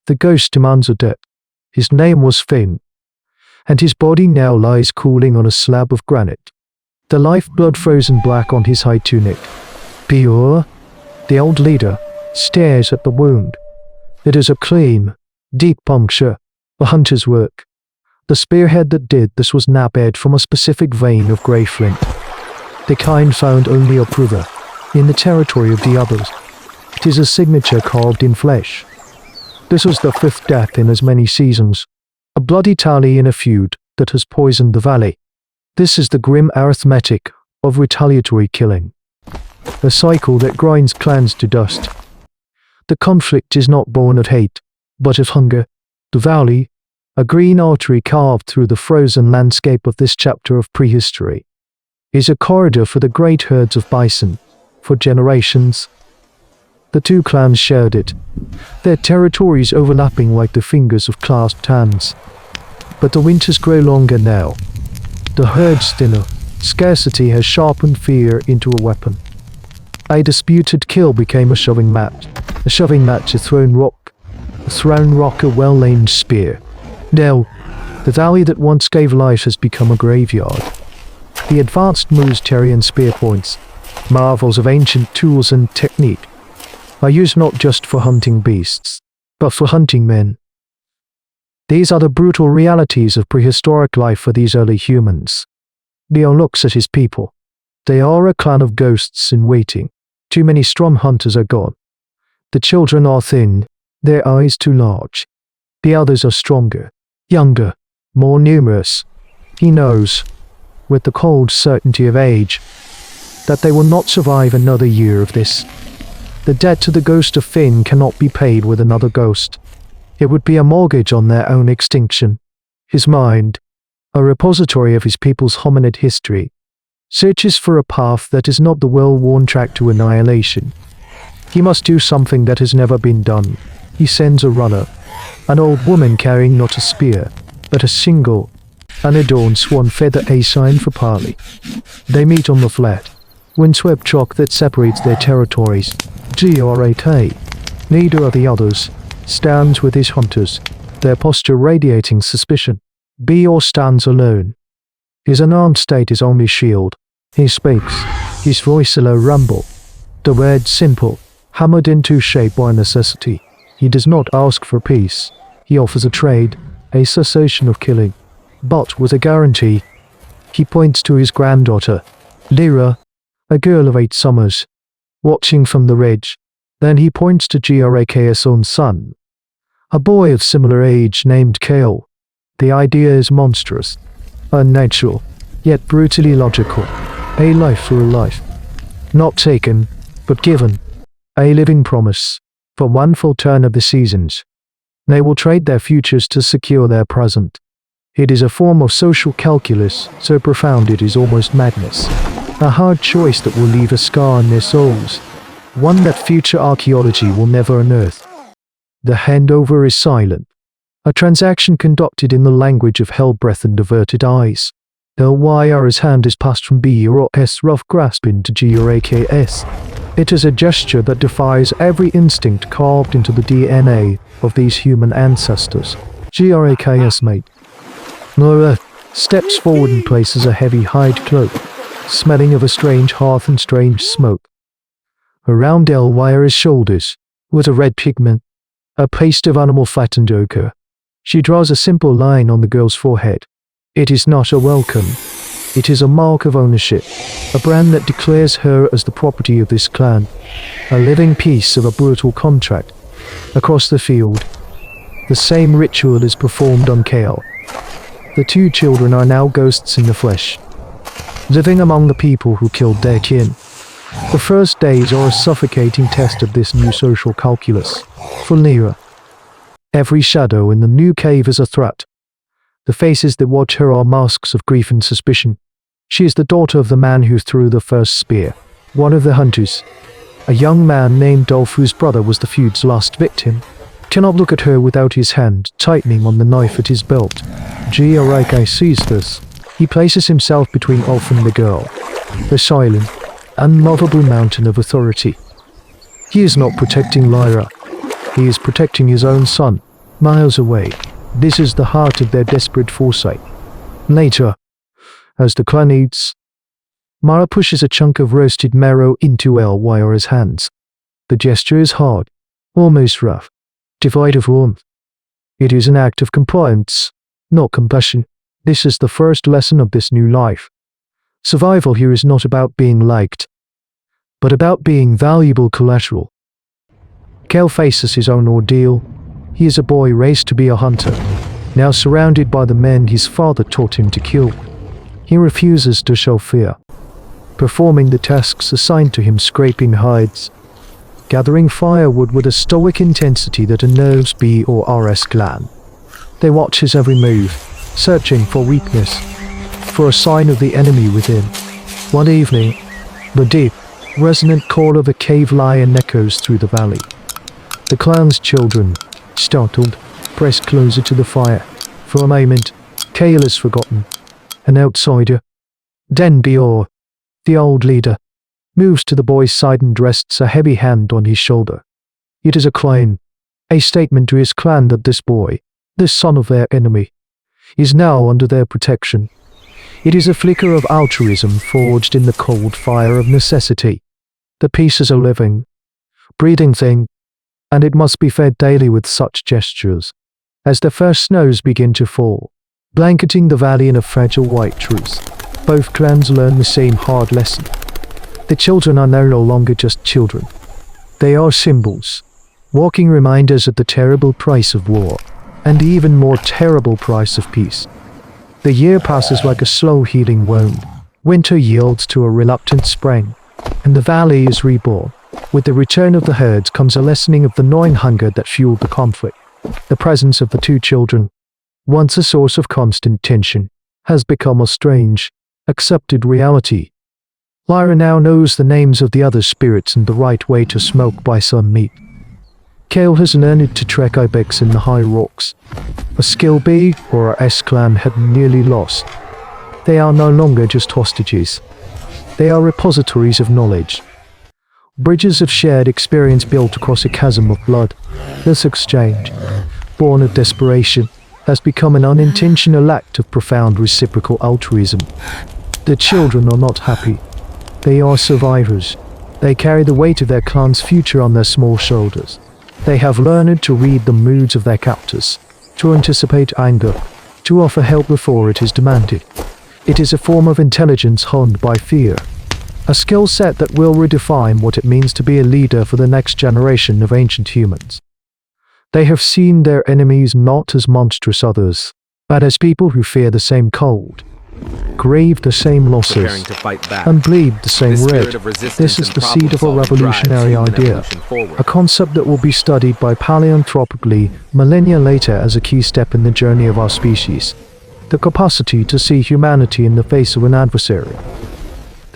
The ghost demands a debt. His name was Finn, and his body now lies cooling on a slab of granite, the lifeblood frozen black on his high tunic. Pure, the old leader, stares at the wound. It is a clean, deep puncture, a hunter's work. The spearhead that did this was nabbed from a specific vein of grey flint, the kind found only upriver, in the territory of the others. It is a signature carved in flesh. This was the 5th death in as many seasons, a bloody tally in a feud that has poisoned the valley. This is the grim arithmetic of retaliatory killing, a cycle that grinds clans to dust. The conflict is not born of hate, but of hunger. The valley, a green artery carved through the frozen landscape of this chapter of prehistory, is a corridor for the great herds of bison, for generations. The two clans shared it, their territories overlapping like the fingers of clasped hands. But the winters grow longer now. The herds thinner. Scarcity has sharpened fear into a weapon. A disputed kill became a shoving match. A shoving match a thrown rock. A thrown rock a well-aimed spear. Now, the valley that once gave life has become a graveyard. The advanced Moose-Terrian spear points, marvels of ancient tools and technique, are used not just for hunting beasts, but for hunting men. These are the brutal realities of prehistoric life for these early humans. Leo looks at his people. They are a clan of ghosts in waiting. Too many strong hunters are gone. The children are thin, their eyes too large. The others are stronger, younger, more numerous. He knows, with the cold certainty of age, that they will not survive another year of this. The debt to the ghost of Finn cannot be paid with another ghost. It would be a mortgage on their own extinction. His mind, a repository of his people's hominid history, searches for a path that is not the well-worn track to annihilation. He must do something that has never been done. He sends a runner, an old woman carrying not a spear, but a single, unadorned swan feather, a sign for parley. They meet on the flat, windswept chalk that separates their territories. Grak. Neither of the others stands with his hunters, their posture radiating suspicion. Bior stands alone. His unarmed state is only shield. He speaks, his voice a low rumble. The word simple, hammered into shape by necessity. He does not ask for peace. He offers a trade, a cessation of killing, but with a guarantee. He points to his granddaughter, Lyra, a girl of 8 summers, watching from the ridge. Then he points to Grak's own son, a boy of similar age named Kale. The idea is monstrous, unnatural, yet brutally logical. A life for a life. Not taken, but given. A living promise, for one full turn of the seasons. They will trade their futures to secure their present. It is a form of social calculus, so profound it is almost madness. A hard choice that will leave a scar on their souls, one that future archaeology will never unearth. The handover is silent, a transaction conducted in the language of hell-breath and averted eyes. Lyr's hand is passed from Br's rough grasp into Grak's. It is a gesture that defies every instinct carved into the DNA of these human ancestors. Grak's mate. Lyra steps forward and places a heavy hide cloak, smelling of a strange hearth and strange smoke. Around Lyra's shoulders was a red pigment, a paste of animal fat and ochre. She draws a simple line on the girl's forehead. It is not a welcome. It is a mark of ownership, a brand that declares her as the property of this clan, a living piece of a brutal contract. Across the field, the same ritual is performed on Kale. The 2 children are now ghosts in the flesh, living among the people who killed their kin. The first days are a suffocating test of this new social calculus. For Lyra, every shadow in the new cave is a threat. The faces that watch her are masks of grief and suspicion. She is the daughter of the man who threw the first spear, one of the hunters, a young man named Dolph whose brother was the feud's last victim. Cannot look at her without his hand tightening on the knife at his belt. Grak sees this. He places himself between Ulf and the girl, the silent, unmovable mountain of authority. He is not protecting Lyra. He is protecting his own son. miles away. This is the heart of their desperate foresight. Later, as the clan eats, Mara pushes a chunk of roasted marrow into Lyra's hands. The gesture is hard, almost rough, devoid of warmth. It is an act of compliance, not compassion. This is the first lesson of this new life. Survival here is not about being liked, but about being valuable collateral. Kale faces his own ordeal. He is a boy raised to be a hunter, now surrounded by the men his father taught him to kill. He refuses to show fear, performing the tasks assigned to him, scraping hides, gathering firewood with a stoic intensity that unnerves B or RS clan. They watch his every move, searching for weakness, for a sign of the enemy within. One evening, the deep, resonant call of a cave lion echoes through the valley. The clan's children, startled, press closer to the fire. For a moment, Kale is forgotten. An outsider. Then Bior, the old leader, moves to the boy's side and rests a heavy hand on his shoulder. It is a claim, a statement to his clan that this boy, the son of their enemy, is now under their protection. It is a flicker of altruism forged in the cold fire of necessity. The piece is a living, breathing thing, and it must be fed daily with such gestures. As the first snows begin to fall, blanketing the valley in a fragile white truce, both clans learn the same hard lesson. The children are now no longer just children. They are symbols, walking reminders of the terrible price of war, and the even more terrible price of peace. The year passes like a slow healing wound. Winter yields to a reluctant spring, and the valley is reborn. With the return of the herds comes a lessening of the gnawing hunger that fueled the conflict. The presence of the two children, once a source of constant tension, has become a strange, accepted reality. Lyra now knows the names of the other spirits and the right way to smoke bison meat. Kale has learned to trek ibex in the high rocks, a skill B or a S clan had nearly lost. They are no longer just hostages. They are repositories of knowledge, bridges of shared experience built across a chasm of blood. This exchange, born of desperation, has become an unintentional act of profound reciprocal altruism. The children are not happy. They are survivors. They carry the weight of their clan's future on their small shoulders. They have learned to read the moods of their captors, to anticipate anger, to offer help before it is demanded. It is a form of intelligence honed by fear, a skill set that will redefine what it means to be a leader for the next generation of ancient humans. They have seen their enemies not as monstrous others, but as people who fear the same cold, grieve the same losses, and bleed the same red. This is the seed of a revolutionary idea, a concept that will be studied by paleoanthropology millennia later as a key step in the journey of our species, the capacity to see humanity in the face of an adversary.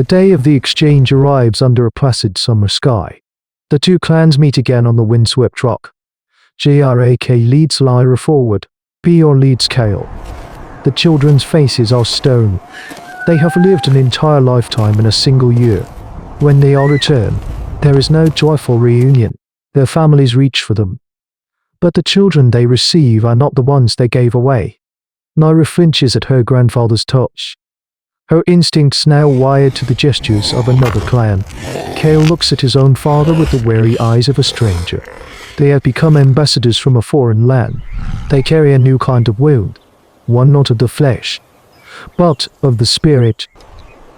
The day of the exchange arrives under a placid summer sky. The two clans meet again on the windswept rock. JRAK leads Lyra forward, Bior leads Kale. The children's faces are stone. They have lived an entire lifetime in a single year. When they all return, there is no joyful reunion. Their families reach for them. But the children they receive are not the ones they gave away. Lyra flinches at her grandfather's touch, her instincts now wired to the gestures of another clan. Kale looks at his own father with the wary eyes of a stranger. They have become ambassadors from a foreign land. They carry a new kind of wound, one not of the flesh, but of the spirit.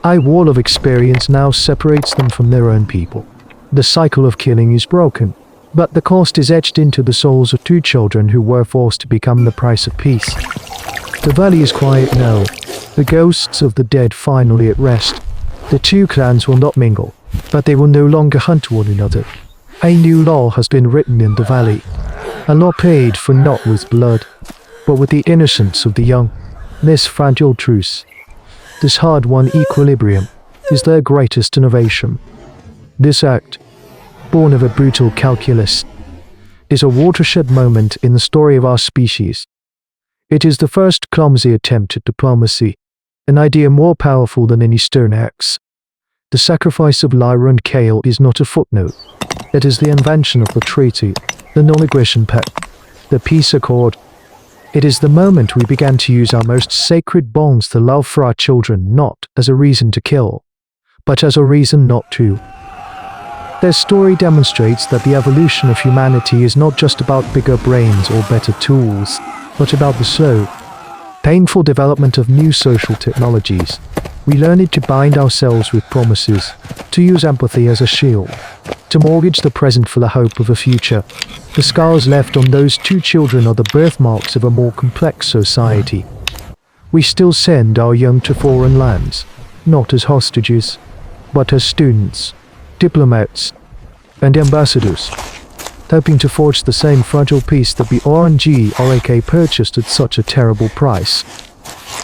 A wall of experience now separates them from their own people. The cycle of killing is broken, but the cost is etched into the souls of two children who were forced to become the price of peace. The valley is quiet now, the ghosts of the dead finally at rest. The two clans will not mingle, but they will no longer hunt one another. A new law has been written in the valley, a law paid for not with blood, but with the innocence of the young. This fragile truce, this hard-won equilibrium, is their greatest innovation. This act, born of a brutal calculus, is a watershed moment in the story of our species. It is the first clumsy attempt at diplomacy, an idea more powerful than any stern axe. The sacrifice of Lyra and Kale is not a footnote. It is the invention of the treaty, the non-aggression pact, The peace accord. It is the moment we began to use our most sacred bonds to love for our children, not as a reason to kill, but as a reason not to. Their story demonstrates that the evolution of humanity is not just about bigger brains or better tools, but about the slow, painful development of new social technologies. We learned to bind ourselves with promises, to use empathy as a shield, to mortgage the present for the hope of a future. The scars left on those two children are the birthmarks of a more complex society. We still send our young to foreign lands, not as hostages, but as students, diplomats, and ambassadors, hoping to forge the same fragile peace that the RNG purchased at such a terrible price.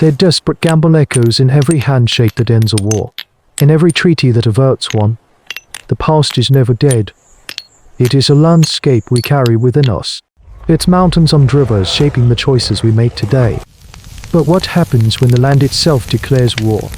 Their desperate gamble echoes in every handshake that ends a war, in every treaty that averts one. The past is never dead. It is a landscape we carry within us, its mountains and rivers shaping the choices we make today. But what happens when the land itself declares war?